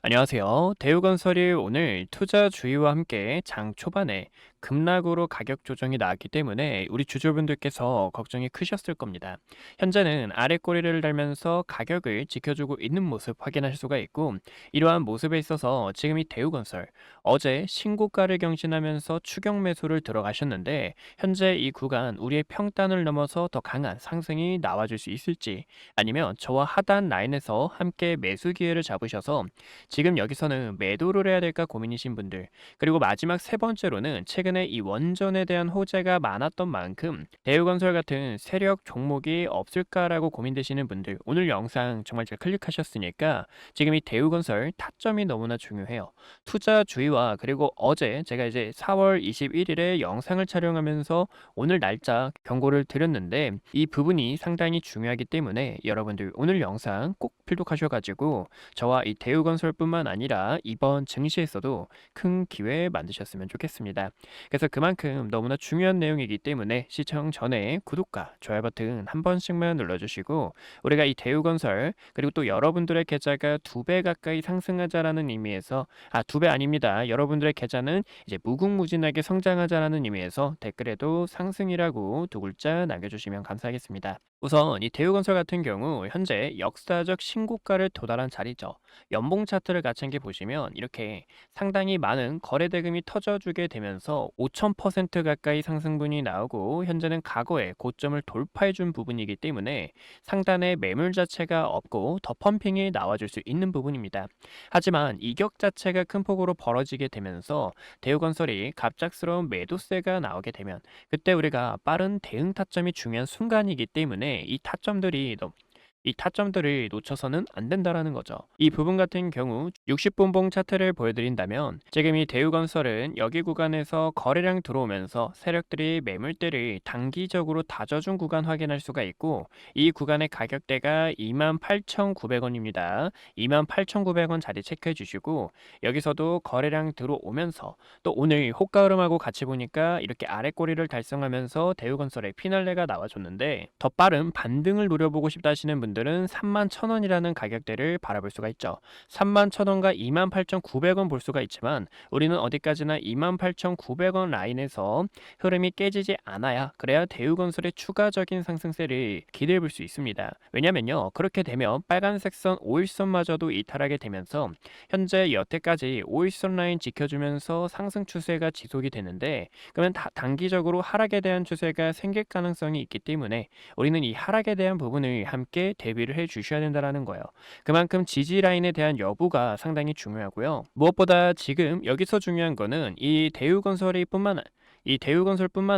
안녕하세요. 대우건설이 오늘 투자주의와 함께 장 초반에 급락으로 가격 조정이 나왔기 때문에 우리 주주분들께서 걱정이 크셨을 겁니다. 현재는 아래 꼬리를 달면서 가격을 지켜주고 있는 모습 확인할 수가 있고, 이러한 모습에 있어서 지금 이 대우건설 어제 신고가를 경신하면서 추격 매수를 들어가셨는데, 현재 이 구간 우리의 평단을 넘어서 더 강한 상승이 나와줄 수 있을지, 아니면 저와 하단 라인에서 함께 매수 기회를 잡으셔서 지금 여기서는 매도를 해야 될까 고민이신 분들, 그리고 마지막 세 번째로는 최근에 이 원전에 대한 호재가 많았던 만큼 대우건설 같은 세력 종목이 없을까라고 고민되시는 분들, 오늘 영상 정말 잘 클릭하셨으니까 지금 이 대우건설 타점이 너무나 중요해요. 투자 주의와, 그리고 어제 제가 이제 4월 21일에 영상을 촬영하면서 오늘 날짜 경고를 드렸는데, 이 부분이 상당히 중요하기 때문에 여러분들 오늘 영상 꼭 필독하셔가지고 저와 이 대우건설뿐만 아니라 이번 증시에서도 큰 기회 만드셨으면 좋겠습니다. 그래서 그만큼 너무나 중요한 내용이기 때문에 시청 전에 구독과 좋아요 버튼 한 번씩만 눌러주시고, 우리가 이 대우건설 그리고 또 여러분들의 계좌가 2배 가까이 상승하자라는 의미에서, 2배 아닙니다. 여러분들의 계좌는 이제 무궁무진하게 성장하자라는 의미에서 댓글에도 상승이라고 두 글자 남겨주시면 감사하겠습니다. 우선 이 대우건설 같은 경우 현재 역사적 신고가를 도달한 자리죠. 연봉 차트를 같이 함께 보시면 이렇게 상당히 많은 거래 대금이 터져주게 되면서 5000% 가까이 상승분이 나오고, 현재는 과거의 고점을 돌파해준 부분이기 때문에 상단에 매물 자체가 없고 더 펌핑이 나와줄 수 있는 부분입니다. 하지만 이격 자체가 큰 폭으로 벌어지게 되면서 대우건설이 갑작스러운 매도세가 나오게 되면, 그때 우리가 빠른 대응 타점이 중요한 순간이기 때문에 이 타점들을 놓쳐서는 안 된다라는 거죠. 이 부분 같은 경우 60분봉 차트를 보여드린다면, 지금 이 대우건설은 여기 구간에서 거래량 들어오면서 세력들이 매물대를 단기적으로 다져준 구간 확인할 수가 있고, 이 구간의 가격대가 28,900원입니다. 28,900원 자리 체크해 주시고, 여기서도 거래량 들어오면서 또 오늘 호가흐름하고 같이 보니까 이렇게 아래 꼬리를 달성하면서 대우건설의 피날레가 나와줬는데, 더 빠른 반등을 노려보고 싶다 하시는 분들은 31,000원이라는 가격대를 바라볼 수가 있죠. 31,000원과 28,900원 볼 수가 있지만, 우리는 어디까지나 28,900원 라인에서 흐름이 깨지지 않아야, 그래야 대우건설의 추가적인 상승세를 기대해 볼 수 있습니다. 왜냐면요, 그렇게 되면 빨간색 선 5일선마저도 이탈하게 되면서 현재 여태까지 5일선 라인 지켜주면서 상승 추세가 지속이 되는데, 그러면 단기적으로 하락에 대한 추세가 생길 가능성이 있기 때문에 우리는 이 하락에 대한 부분을 함께 대비를 해 주셔야 된다라는 거예요. 그만큼 지지 라인에 대한 여부가 상당히 중요하고요. 무엇보다 지금 여기서 중요한 거는 이 대우건설뿐만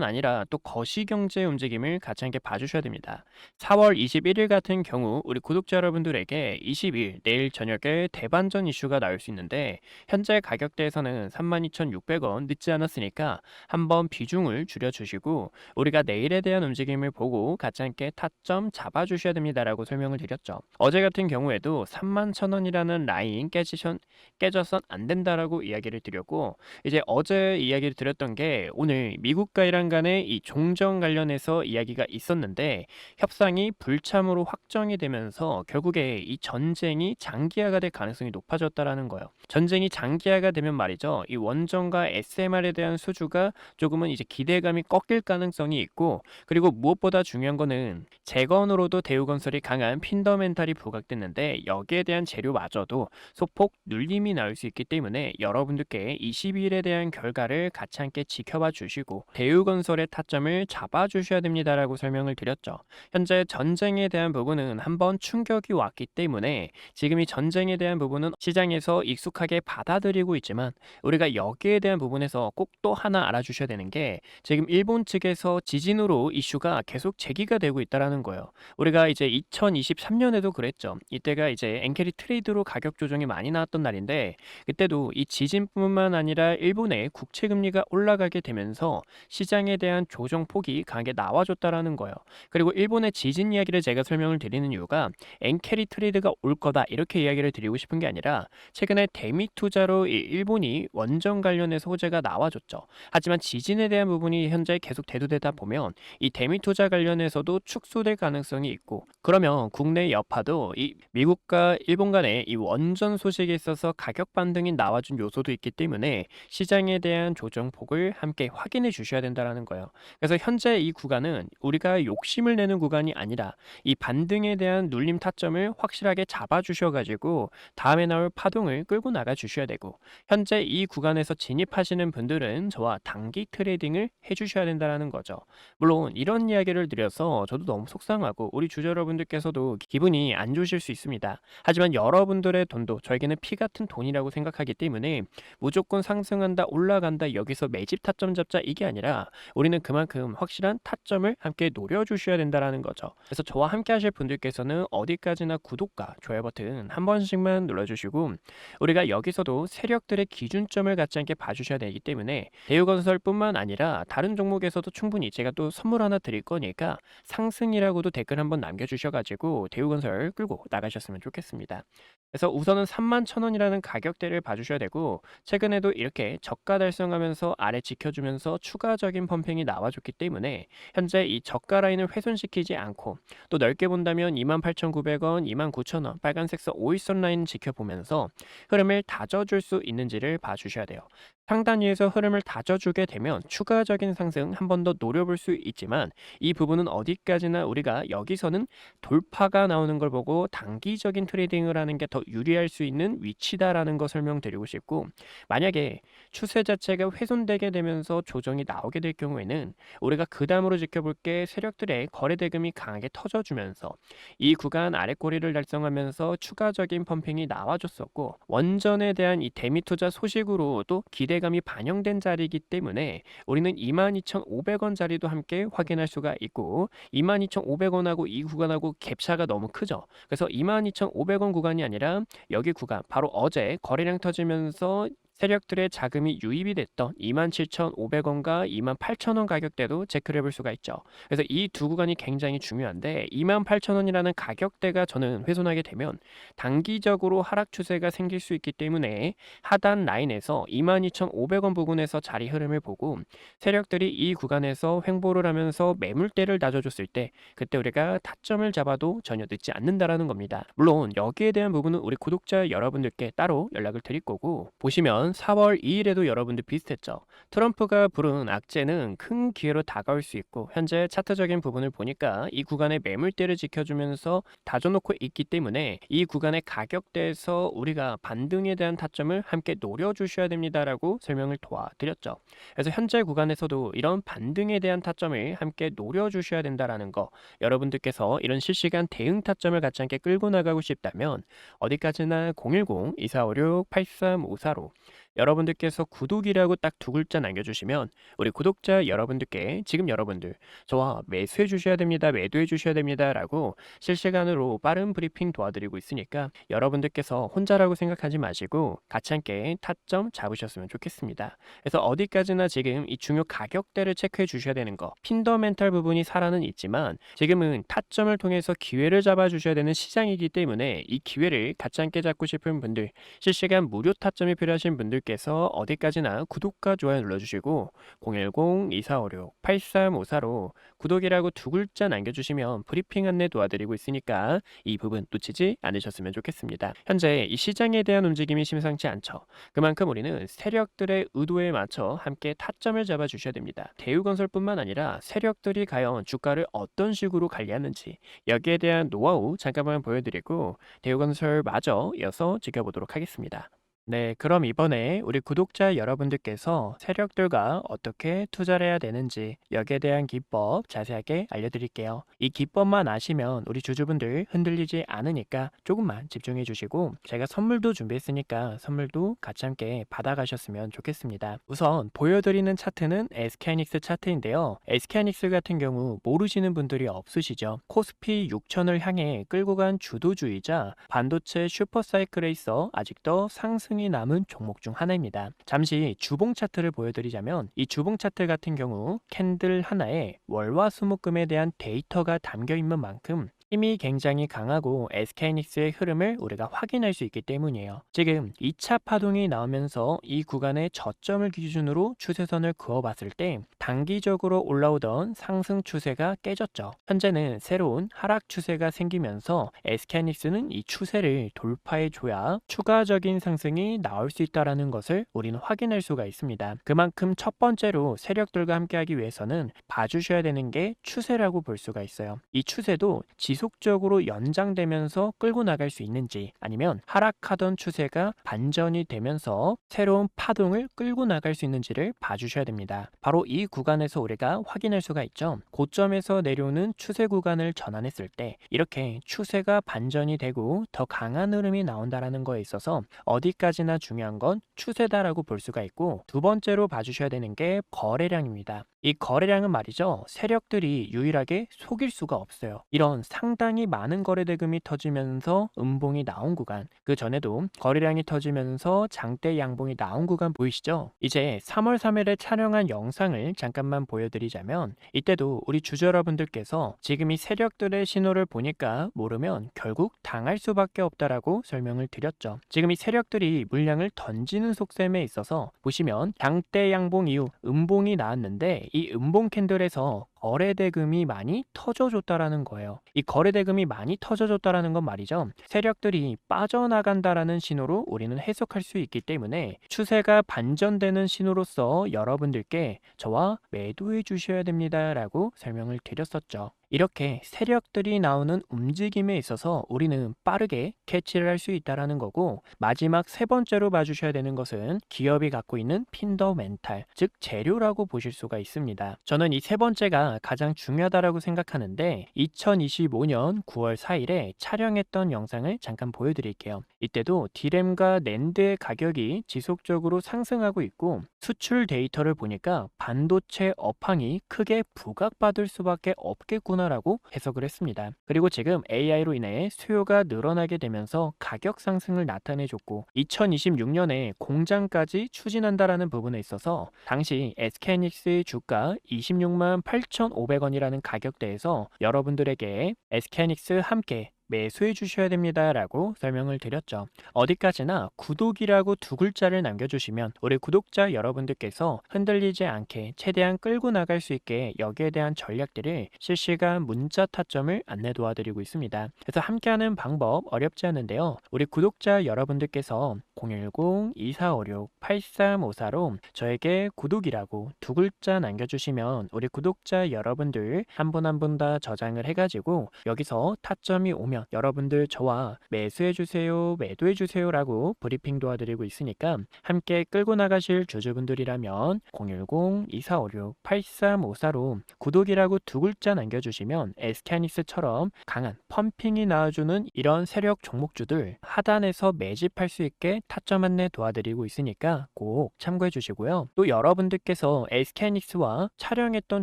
아니라 또 거시경제 움직임을 같이 함께 봐주셔야 됩니다. 4월 21일 같은 경우 우리 구독자 여러분들에게 20일 내일 저녁에 대반전 이슈가 나올 수 있는데, 현재 가격대에서는 32,600원 늦지 않았으니까 한번 비중을 줄여주시고, 우리가 내일에 대한 움직임을 보고 같이 함께 타점 잡아주셔야 됩니다라고 설명을 드렸죠. 어제 같은 경우에도 31,000원이라는 라인 깨져선 안 된다라고 이야기를 드렸고, 이제 어제 이야기를 드렸던 게 오늘 미국과 이란 간의 이 종전 관련해서 이야기가 있었는데, 협상이 불참으로 확정이 되면서 결국에 이 전쟁이 장기화가 될 가능성이 높아졌다라는 거예요. 전쟁이 장기화가 되면 말이죠, 이 원전과 SMR에 대한 수주가 조금은 이제 기대감이 꺾일 가능성이 있고, 그리고 무엇보다 중요한 거는 재건으로도 대우건설이 강한 핀더멘탈이 부각됐는데, 여기에 대한 재료마저도 소폭 눌림이 나올 수 있기 때문에 여러분들께 22일에 대한 결과를 같이 함께 지켜봐 주시고 대우건설의 타점을 잡아 주셔야 됩니다라고 설명을 드렸죠. 현재 전쟁에 대한 부분은 한번 충격이 왔기 때문에 지금 이 전쟁에 대한 부분은 시장에서 익숙하게 받아들이고 있지만, 우리가 여기에 대한 부분에서 꼭 또 하나 알아주셔야 되는 게, 지금 일본 측에서 지진으로 이슈가 계속 제기가 되고 있다라는 거예요. 우리가 이제 2023년에도 그랬죠. 이때가 이제 엔캐리 트레이드로 가격 조정이 많이 나왔던 날인데, 그때도 이 지진뿐만 아니라 일본의 국채 금리가 올라가게 되면서 나오면서 시장에 대한 조정 폭이 강하게 나와줬다라는 거예요. 그리고 일본의 지진 이야기를 제가 설명을 드리는 이유가 엔캐리 트레이드가 올 거다 이렇게 이야기를 드리고 싶은 게 아니라 최근에 대미 투자로 이 일본이 원전 관련해서 호재가 나와줬죠. 하지만 지진에 대한 부분이 현재 계속 대두되다 보면 이 대미 투자 관련해서도 축소될 가능성이 있고, 그러면 국내 여파도 이 미국과 일본 간의 이 원전 소식에 있어서 가격 반등이 나와준 요소도 있기 때문에 시장에 대한 조정폭을 함께 확인해 주셔야 된다는 거예요. 그래서 현재 이 구간은 우리가 욕심을 내는 구간이 아니라 이 반등에 대한 눌림 타점을 확실하게 잡아 주셔가지고 다음에 나올 파동을 끌고 나가 주셔야 되고, 현재 이 구간에서 진입하시는 분들은 저와 단기 트레이딩을 해주셔야 된다는 거죠. 물론 이런 이야기를 드려서 저도 너무 속상하고 우리 주주 여러분들께서도 기분이 안 좋으실 수 있습니다. 하지만 여러분들의 돈도 저에게는 피 같은 돈이라고 생각하기 때문에 무조건 상승한다 올라간다 여기서 매집 타점 잡자 이게 아니라 우리는 그만큼 확실한 타점을 함께 노려주셔야 된다는 거죠. 그래서 저와 함께 하실 분들께서는 어디까지나 구독과 좋아요 버튼 한 번씩만 눌러주시고, 우리가 여기서도 세력들의 기준점을 갖지 않게 봐주셔야 되기 때문에 대우건설뿐만 아니라 다른 종목에서도 충분히 제가 또 선물 하나 드릴 거니까 상승이라고도 댓글 한번 남겨주셔가지고 대우건설 끌고 나가셨으면 좋겠습니다. 그래서 우선은 31,000원이라는 가격대를 봐주셔야 되고, 최근에도 이렇게 저가 달성하면서 아래 지켜주면서 추가적인 펌핑이 나와줬기 때문에 현재 이 저가 라인을 훼손시키지 않고, 또 넓게 본다면 28,900원, 29,000원 빨간색선 5일선 라인 지켜보면서 흐름을 다져줄 수 있는지를 봐주셔야 돼요. 상단 위에서 흐름을 다져주게 되면 추가적인 상승 한 번 더 노려볼 수 있지만, 이 부분은 어디까지나 우리가 여기서는 돌파가 나오는 걸 보고 단기적인 트레이딩을 하는 게 더 유리할 수 있는 위치다라는 거 설명드리고 싶고, 만약에 추세 자체가 훼손되게 되면서 조정이 나오게 될 경우에는 우리가 그 다음으로 지켜볼 게 세력들의 거래 대금이 강하게 터져주면서 이 구간 아래 꼬리를 달성하면서 추가적인 펌핑이 나와줬었고, 원전에 대한 이 대미 투자 소식으로도 기대감이 반영된 자리이기 때문에 우리는 22,500원 자리도 함께 확인할 수가 있고, 22,500원하고 이 구간하고 갭차가 너무 크죠. 그래서 22,500원 구간이 아니라 여기 구간 바로 어제 거래량 터지면서 세력들의 자금이 유입이 됐던 27,500원과 28,000원 가격대도 체크를 해볼 수가 있죠. 그래서 이 두 구간이 굉장히 중요한데, 28,000원이라는 가격대가 저는 훼손하게 되면 단기적으로 하락 추세가 생길 수 있기 때문에 하단 라인에서 22,500원 부근에서 자리 흐름을 보고 세력들이 이 구간에서 횡보를 하면서 매물대를 다져줬을 때 그때 우리가 타점을 잡아도 전혀 늦지 않는다라는 겁니다. 물론 여기에 대한 부분은 우리 구독자 여러분들께 따로 연락을 드릴 거고, 보시면 4월 2일에도 여러분들 비슷했죠. 트럼프가 부른 악재는 큰 기회로 다가올 수 있고, 현재 차트적인 부분을 보니까 이 구간의 매물대를 지켜주면서 다져놓고 있기 때문에 이 구간의 가격대에서 우리가 반등에 대한 타점을 함께 노려주셔야 됩니다라고 설명을 도와드렸죠. 그래서 현재 구간에서도 이런 반등에 대한 타점을 함께 노려주셔야 된다라는 거, 여러분들께서 이런 실시간 대응 타점을 갖지 않게 끌고 나가고 싶다면 어디까지나 010-2456-8354로 여러분들께서 구독이라고 딱 두 글자 남겨주시면 우리 구독자 여러분들께 지금 여러분들 저와 매수해 주셔야 됩니다, 매도해 주셔야 됩니다 라고 실시간으로 빠른 브리핑 도와드리고 있으니까 여러분들께서 혼자라고 생각하지 마시고 같이 함께 타점 잡으셨으면 좋겠습니다. 그래서 어디까지나 지금 이 중요 가격대를 체크해 주셔야 되는 거, 핀더멘탈 부분이 살아는 있지만 지금은 타점을 통해서 기회를 잡아 주셔야 되는 시장이기 때문에 이 기회를 같이 함께 잡고 싶은 분들, 실시간 무료 타점이 필요하신 분들께서 어디까지나 구독과 좋아요 눌러주시고 010-2456-8354로 구독이라고 두 글자 남겨주시면 브리핑 안내 도와드리고 있으니까 이 부분 놓치지 않으셨으면 좋겠습니다. 현재 이 시장에 대한 움직임이 심상치 않죠. 그만큼 우리는 세력들의 의도에 맞춰 함께 타점을 잡아 주셔야 됩니다. 대우건설뿐만 아니라 세력들이 과연 주가를 어떤 식으로 관리하는지 여기에 대한 노하우 잠깐만 보여드리고 대우건설마저 이어서 지켜보도록 하겠습니다. 네, 그럼 이번에 우리 구독자 여러분들께서 세력들과 어떻게 투자를 해야 되는지 여기에 대한 기법 자세하게 알려드릴게요. 이 기법만 아시면 우리 주주분들 흔들리지 않으니까 조금만 집중해 주시고, 제가 선물도 준비했으니까 선물도 같이 함께 받아가셨으면 좋겠습니다. 우선 보여드리는 차트는 SK하이닉스 차트인데요. SK하이닉스 같은 경우 모르시는 분들이 없으시죠. 코스피 6000을 향해 끌고 간 주도주의자 반도체 슈퍼사이클에 있어 아직도 상승 파동이 남은 종목 중 하나입니다. 잠시 주봉 차트를 보여드리자면 이 주봉 차트 같은 경우 캔들 하나에 월화수목금에 대한 데이터가 담겨 있는 만큼 힘이 굉장히 강하고 SK하이닉스의 흐름을 우리가 확인할 수 있기 때문이에요. 지금 2차 파동이 나오면서 이 구간의 저점을 기준으로 추세선을 그어봤을 때 단기적으로 올라오던 상승 추세가 깨졌죠. 현재는 새로운 하락 추세가 생기면서 SK하이닉스는 이 추세를 돌파해줘야 추가적인 상승이 나올 수 있다는 것을 우리는 확인할 수가 있습니다. 그만큼 첫 번째로 세력들과 함께하기 위해서는 봐주셔야 되는 게 추세라고 볼 수가 있어요. 이 추세도 지속적으로 연장되면서 끌고 나갈 수 있는지, 아니면 하락하던 추세가 반전이 되면서 새로운 파동을 끌고 나갈 수 있는지를 봐주셔야 됩니다. 바로 이 구간에서 우리가 확인할 수가 있죠. 고점에서 내려오는 추세 구간을 전환했을 때 이렇게 추세가 반전이 되고 더 강한 흐름이 나온다는 거에 있어서 어디까지나 중요한 건 추세다라고 볼 수가 있고, 두 번째로 봐주셔야 되는 게 거래량입니다. 이 거래량은 말이죠, 세력들이 유일하게 속일 수가 없어요. 이런 상당히 많은 거래 대금이 터지면서 음봉이 나온 구간, 그 전에도 거래량이 터지면서 장대 양봉이 나온 구간 보이시죠? 이제 3월 3일에 촬영한 영상을 잠깐만 보여드리자면, 이때도 우리 주주 여러분들께서 지금 이 세력들의 신호를 보니까 모르면 결국 당할 수밖에 없다라고 설명을 드렸죠. 지금 이 세력들이 물량을 던지는 속셈에 있어서 보시면 장대 양봉 이후 음봉이 나왔는데, 이 음봉 캔들에서 거래대금이 많이 터져줬다라는 거예요. 이 거래대금이 많이 터져줬다라는 건 말이죠, 세력들이 빠져나간다라는 신호로 우리는 해석할 수 있기 때문에 추세가 반전되는 신호로서 여러분들께 저와 매도해 주셔야 됩니다 라고 설명을 드렸었죠. 이렇게 세력들이 나오는 움직임에 있어서 우리는 빠르게 캐치를 할 수 있다는 거고, 마지막 세 번째로 봐주셔야 되는 것은 기업이 갖고 있는 핀더멘탈, 즉 재료라고 보실 수가 있습니다. 저는 이 세 번째가 가장 중요하다고 생각하는데, 2025년 9월 4일에 촬영했던 영상을 잠깐 보여드릴게요. 이때도 디램과 낸드의 가격이 지속적으로 상승하고 있고, 수출 데이터를 보니까 반도체 업황이 크게 부각받을 수밖에 없겠구나 라고 해석을 했습니다. 그리고 지금 AI로 인해 수요가 늘어나게 되면서 가격 상승을 나타내줬고, 2026년에 공장까지 추진한다라는 부분에 있어서 당시 SK하이닉스의 주가 26만 8,500원이라는 가격대에서 여러분들에게 SK하이닉스 함께 매수해 주셔야 됩니다 라고 설명을 드렸죠. 어디까지나 구독이라고 두 글자를 남겨주시면 우리 구독자 여러분들께서 흔들리지 않게 최대한 끌고 나갈 수 있게 여기에 대한 전략들을 실시간 문자 타점을 안내 도와드리고 있습니다. 그래서 함께하는 방법 어렵지 않은데요, 우리 구독자 여러분들께서 010-2456-8354로 저에게 구독이라고 두 글자 남겨주시면 우리 구독자 여러분들 한 분 한 분 다 저장을 해가지고 여기서 타점이 오면 여러분들 저와 매수해주세요, 매도해주세요 라고 브리핑 도와드리고 있으니까 함께 끌고 나가실 주주분들이라면 010-2456-8354로 구독이라고 두 글자 남겨주시면 SK하이닉스처럼 강한 펌핑이 나와주는 이런 세력 종목주들 하단에서 매집할 수 있게 타점 안내 도와드리고 있으니까 꼭 참고해 주시고요. 또 여러분들께서 SK하이닉스와 촬영했던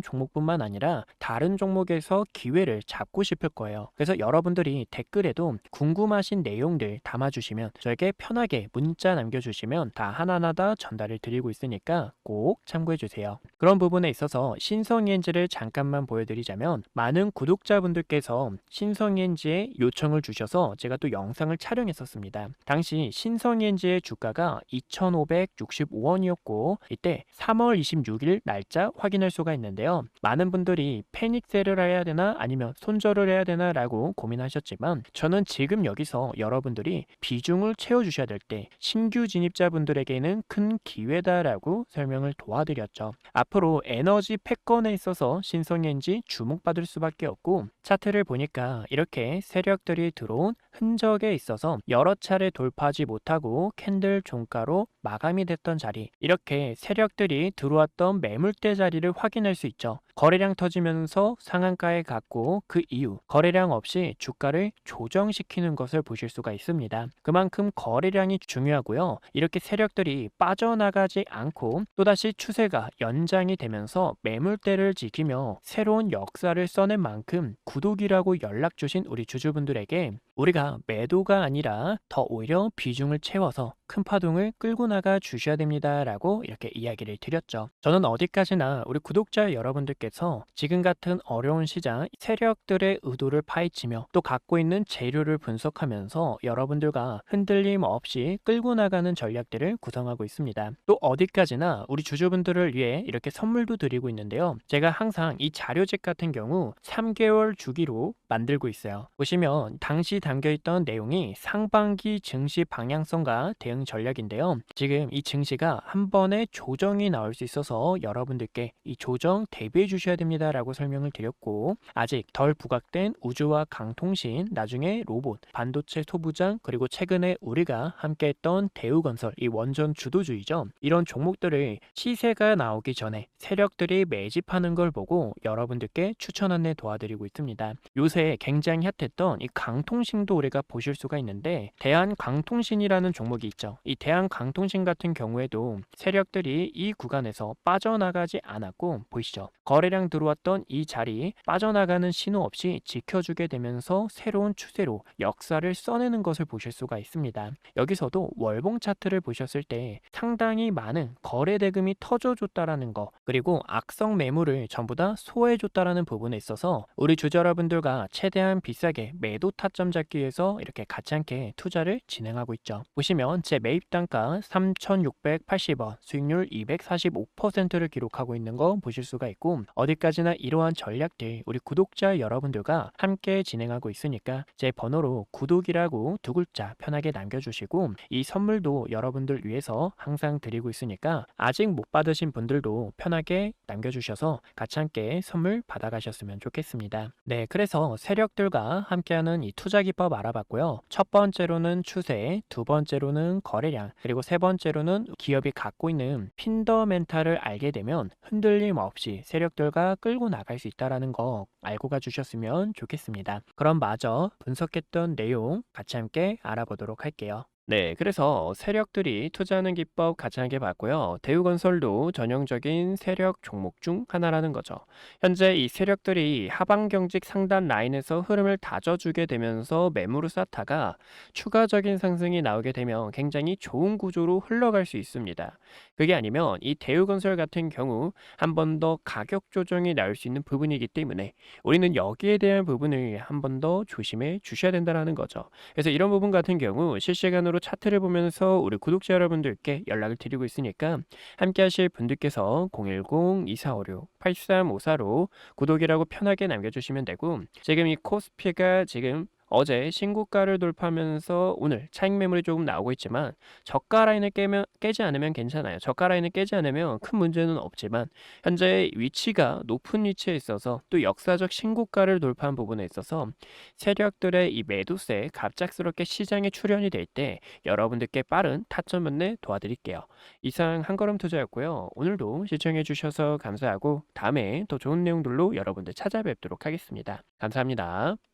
종목뿐만 아니라 다른 종목에서 기회를 잡고 싶을 거예요. 그래서 여러분들이 댓글에도 궁금하신 내용들 담아주시면 저에게 편하게 문자 남겨주시면 다 하나하나 다 전달을 드리고 있으니까 꼭 참고해주세요. 그런 부분에 있어서 신성이엔지를 잠깐만 보여드리자면, 많은 구독자분들께서 신성이엔지에 요청을 주셔서 제가 또 영상을 촬영했었습니다. 당시 신성이엔지의 주가가 2,565원이었고 이때 3월 26일 날짜 확인할 수가 있는데요, 많은 분들이 패닉셀을 해야 되나 아니면 손절을 해야 되나 라고 고민하셨지만, 저는 지금 여기서 여러분들이 비중을 채워주셔야 될 때 신규 진입자분들에게는 큰 기회다라고 설명을 도와드렸죠. 앞으로 에너지 패권에 있어서 신성엔지 주목받을 수밖에 없고, 차트를 보니까 이렇게 세력들이 들어온 흔적에 있어서 여러 차례 돌파하지 못하고 캔들 종가로 마감이 됐던 자리, 이렇게 세력들이 들어왔던 매물대 자리를 확인할 수 있죠. 거래량 터지면서 상한가에 갔고 그 이후 거래량 없이 주가를 조정시키는 것을 보실 수가 있습니다. 그만큼 거래량이 중요하고요, 이렇게 세력들이 빠져나가지 않고 또다시 추세가 연장이 되면서 매물대를 지키며 새로운 역사를 써낸 만큼 구독이라고 연락 주신 우리 주주분들에게 우리가 매도가 아니라 더 오히려 비중을 채워서 큰 파동을 끌고 나가 주셔야 됩니다라고 이렇게 이야기를 드렸죠. 저는 어디까지나 우리 구독자 여러분들께서 지금 같은 어려운 시장 세력들의 의도를 파헤치며 또 갖고 있는 재료를 분석하면서 여러분들과 흔들림 없이 끌고 나가는 전략들을 구성하고 있습니다. 또 어디까지나 우리 주주분들을 위해 이렇게 선물도 드리고 있는데요. 제가 항상 이 자료집 같은 경우 3개월 주기로 만들고 있어요. 보시면 당시 담겨있던 내용이 상반기 증시 방향성과 대응 전략인데요. 지금 이 증시가 한 번에 조정이 나올 수 있어서 여러분들께 이 조정 대비해 주셔야 됩니다 라고 설명을 드렸고, 아직 덜 부각된 우주와 강통신, 나중에 로봇, 반도체 소부장, 그리고 최근에 우리가 함께했던 대우건설, 이 원전 주도주의죠. 이런 종목들을 시세가 나오기 전에 세력들이 매집하는 걸 보고 여러분들께 추천 안내 도와드리고 있습니다. 요새 굉장히 핫했던 이 강통신도 우리가 보실 수가 있는데, 대한강통신이라는 종목이 있죠. 이 대한강통신 같은 경우에도 세력들이 이 구간에서 빠져나가지 않았고, 보이시죠? 거래량 들어왔던 이 자리 빠져나가는 신호 없이 지켜주게 되면서 새로운 추세로 역사를 써내는 것을 보실 수가 있습니다. 여기서도 월봉 차트를 보셨을 때 상당히 많은 거래 대금이 터져줬다라는 거, 그리고 악성 매물을 전부 다 소화해줬다라는 부분에 있어서 우리 주주 여러분들과 최대한 비싸게 매도 타점 잡기 위해서 이렇게 같이 함께 투자를 진행하고 있죠. 보시면 제 매입 단가 3,680원, 수익률 245%를 기록하고 있는 거 보실 수가 있고, 어디까지나 이러한 전략들 우리 구독자 여러분들과 함께 진행하고 있으니까 제 번호로 구독이라고 두 글자 편하게 남겨주시고, 이 선물도 여러분들 위해서 항상 드리고 있으니까 아직 못 받으신 분들도 편하게 남겨주셔서 같이 함께 선물 받아가셨으면 좋겠습니다. 네, 그래서 세력들과 함께하는 이 투자 기법 알아봤고요. 첫 번째로는 추세, 두 번째로는 거래량, 그리고 세 번째로는 기업이 갖고 있는 핀더멘탈을 알게 되면 흔들림 없이 세력들과 끌고 나갈 수 있다는 거 알고 가주셨으면 좋겠습니다. 그럼 마저 분석했던 내용 같이 함께 알아보도록 할게요. 네, 그래서 세력들이 투자하는 기법 같이 함께 봤고요. 대우건설도 전형적인 세력 종목 중 하나라는 거죠. 현재 이 세력들이 하방 경직 상단 라인에서 흐름을 다져주게 되면서 매물을 쌓다가 추가적인 상승이 나오게 되면 굉장히 좋은 구조로 흘러갈 수 있습니다. 그게 아니면 이 대우건설 같은 경우 한 번 더 가격 조정이 나올 수 있는 부분이기 때문에 우리는 여기에 대한 부분을 한 번 더 조심해 주셔야 된다는 거죠. 그래서 이런 부분 같은 경우 실시간으로 차트를 보면서 우리 구독자 여러분들께 연락을 드리고 있으니까 함께 하실 분들께서 010-2456-8354로 구독이라고 편하게 남겨주시면 되고, 지금 이 코스피가 지금 어제 신고가를 돌파하면서 오늘 차익 매물이 조금 나오고 있지만 저가 라인을 깨지 않으면 괜찮아요. 저가 라인을 깨지 않으면 큰 문제는 없지만 현재 위치가 높은 위치에 있어서 또 역사적 신고가를 돌파한 부분에 있어서 세력들의 이 매도세 갑작스럽게 시장에 출현이 될 때 여러분들께 빠른 타점 안내 도와드릴게요. 이상 한걸음 투자였고요. 오늘도 시청해 주셔서 감사하고 다음에 더 좋은 내용들로 여러분들 찾아뵙도록 하겠습니다. 감사합니다.